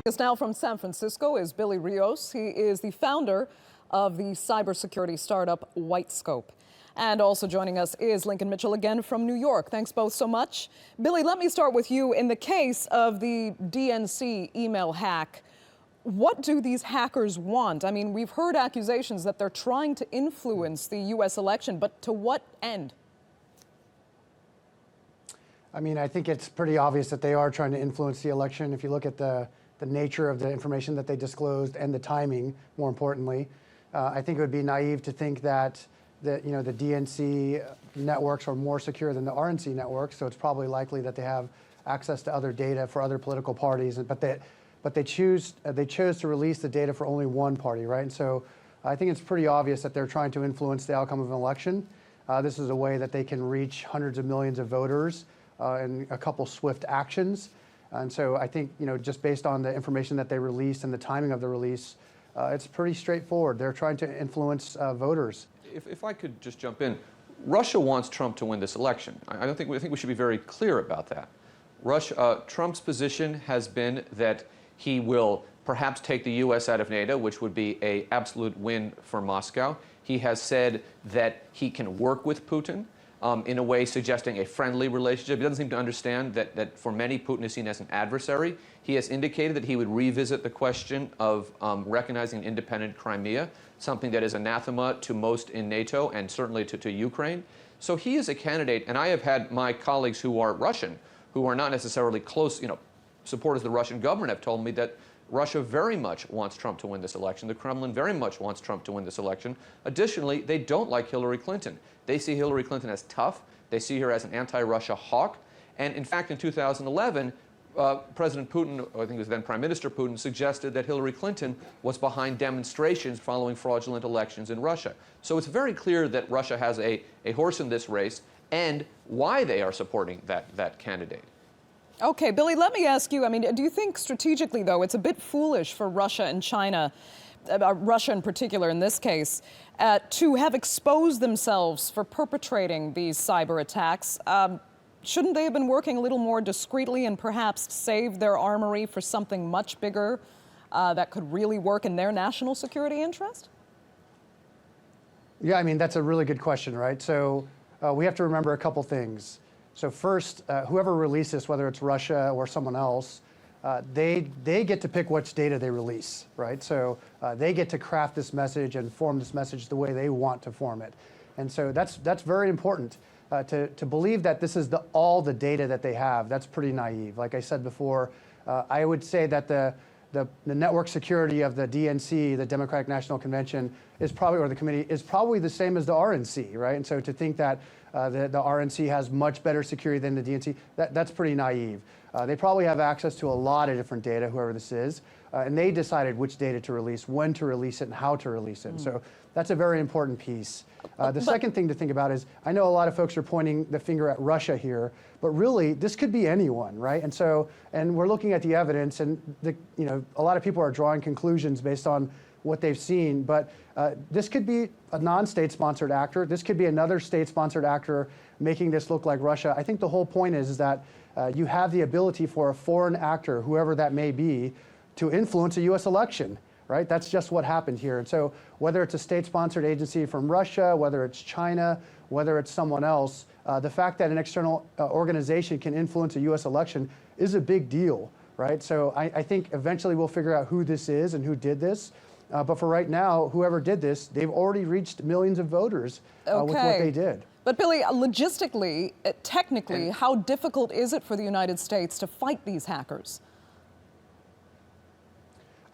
Us now from San Francisco is Billy Rios. He is the founder of the cybersecurity startup Whitescope. And also joining us is Lincoln Mitchell again from New York. Thanks both so much. Billy, let me start with you. In the case of the DNC email hack, what do these hackers want? I mean, we've heard accusations that they're trying to influence the U.S. election, but to what end? I mean, I think it's pretty obvious that they are trying to influence the election. If you look at the nature of the information that they disclosed and the timing, more importantly, I think it would be naive to think that the DNC networks are more secure than the RNC networks. So it's probably likely that they have access to other data for other political parties, but they chose to release the data for only one party, right? And so I think it's pretty obvious that they're trying to influence the outcome of an election. This is a way that they can reach hundreds of millions of voters in a couple swift actions. And so I think, just based on the information that they released and the timing of the release, it's pretty straightforward. They're trying to influence voters. If I could just jump in, Russia wants Trump to win this election. I think we should be very clear about that. Trump's position has been that he will perhaps take the U.S. out of NATO, which would be an absolute win for Moscow. He has said that he can work with Putin. In a way suggesting a friendly relationship. He doesn't seem to understand that for many, Putin is seen as an adversary. He has indicated that he would revisit the question of recognizing an independent Crimea, something that is anathema to most in NATO and certainly to Ukraine. So he is a candidate, and I have had my colleagues who are Russian, who are not necessarily close, supporters of the Russian government, have told me that Russia very much wants Trump to win this election. The Kremlin very much wants Trump to win this election. Additionally, they don't like Hillary Clinton. They see Hillary Clinton as tough. They see her as an anti-Russia hawk. And in fact, in 2011, President Putin, or I think it was then Prime Minister Putin, suggested that Hillary Clinton was behind demonstrations following fraudulent elections in Russia. So it's very clear that Russia has a horse in this race and why they are supporting that candidate. Okay, Billy, let me ask you, do you think strategically, though, it's a bit foolish for Russia and China, Russia in particular in this case, to have exposed themselves for perpetrating these cyber attacks? Shouldn't they have been working a little more discreetly and perhaps save their armory for something much bigger that could really work in their national security interest? Yeah, that's a really good question, right? So we have to remember a couple things. So first, whoever released this, whether it's Russia or someone else, they get to pick which data they release, right? So they get to craft this message and form this message the way they want to form it. And so that's very important. To believe that this is all the data that they have, that's pretty naive. Like I said before, I would say that the network security of the DNC, the Democratic National Convention, is probably, or the committee, is probably the same as the RNC, right? And so to think that the RNC has much better security than the DNC, that's pretty naive. They probably have access to a lot of different data, whoever this is, and they decided which data to release, when to release it, and how to release it. So that's a very important piece. The second thing to think about is, I know a lot of folks are pointing the finger at Russia here, but really, this could be anyone, right? And we're looking at the evidence, and a lot of people are drawing conclusions based on what they've seen, but this could be a non-state-sponsored actor. This could be another state-sponsored actor making this look like Russia. I think the whole point is that you have the ability for a foreign actor, whoever that may be, to influence a U.S. election, right? That's just what happened here. And so whether it's a state-sponsored agency from Russia, whether it's China, whether it's someone else, the fact that an external organization can influence a U.S. election is a big deal, right? So I think eventually we'll figure out who this is and who did this. But for right now, whoever did this, they've already reached millions of voters with what they did. But Billy, logistically, technically, how difficult is it for the United States to fight these hackers?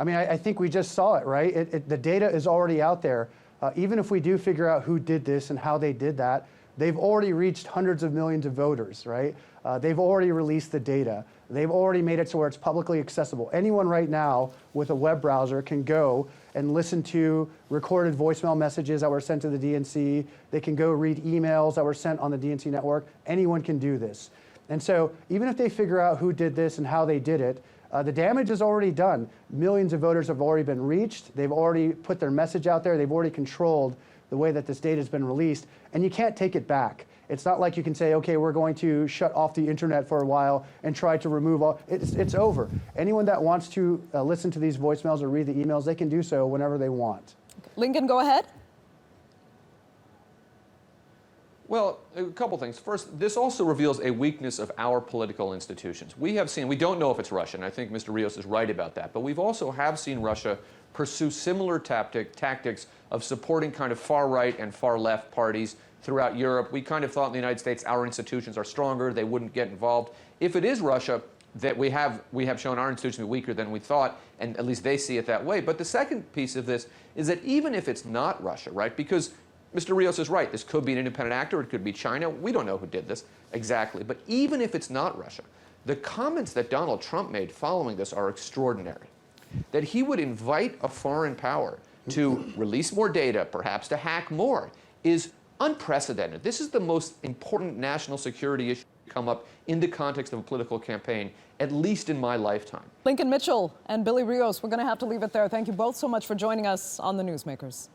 I think we just saw it, right? The data is already out there. Even if we do figure out who did this and how they did that, they've already reached hundreds of millions of voters, right? They've already released the data. They've already made it so where it's publicly accessible. Anyone right now with a web browser can go and listen to recorded voicemail messages that were sent to the DNC. They can go read emails that were sent on the DNC network. Anyone can do this. And so even if they figure out who did this and how they did it, the damage is already done. Millions of voters have already been reached. They've already put their message out there. They've already controlled the way that this data has been released, and you can't take it back. It's not like you can say, okay, we're going to shut off the internet for a while and try to remove all. It's over. Anyone that wants to listen to these voicemails or read the emails, they can do so whenever they want. Lincoln, go ahead. Well, a couple things. First, this also reveals a weakness of our political institutions. We don't know if it's Russia, and I think Mr. Rios is right about that, but we've also seen Russia pursue similar tactics of supporting kind of far-right and far-left parties throughout Europe. We kind of thought in the United States our institutions are stronger, they wouldn't get involved. If it is Russia, that we have shown our institutions to be weaker than we thought, and at least they see it that way. But the second piece of this is that even if it's not Russia, right, because Mr. Rios is right, this could be an independent actor, it could be China, we don't know who did this exactly, but even if it's not Russia, the comments that Donald Trump made following this are extraordinary. That he would invite a foreign power to release more data, perhaps to hack more, is unprecedented. This is the most important national security issue to come up in the context of a political campaign, at least in my lifetime. Lincoln Mitchell and Billy Rios, we're going to have to leave it there. Thank you both so much for joining us on the Newsmakers.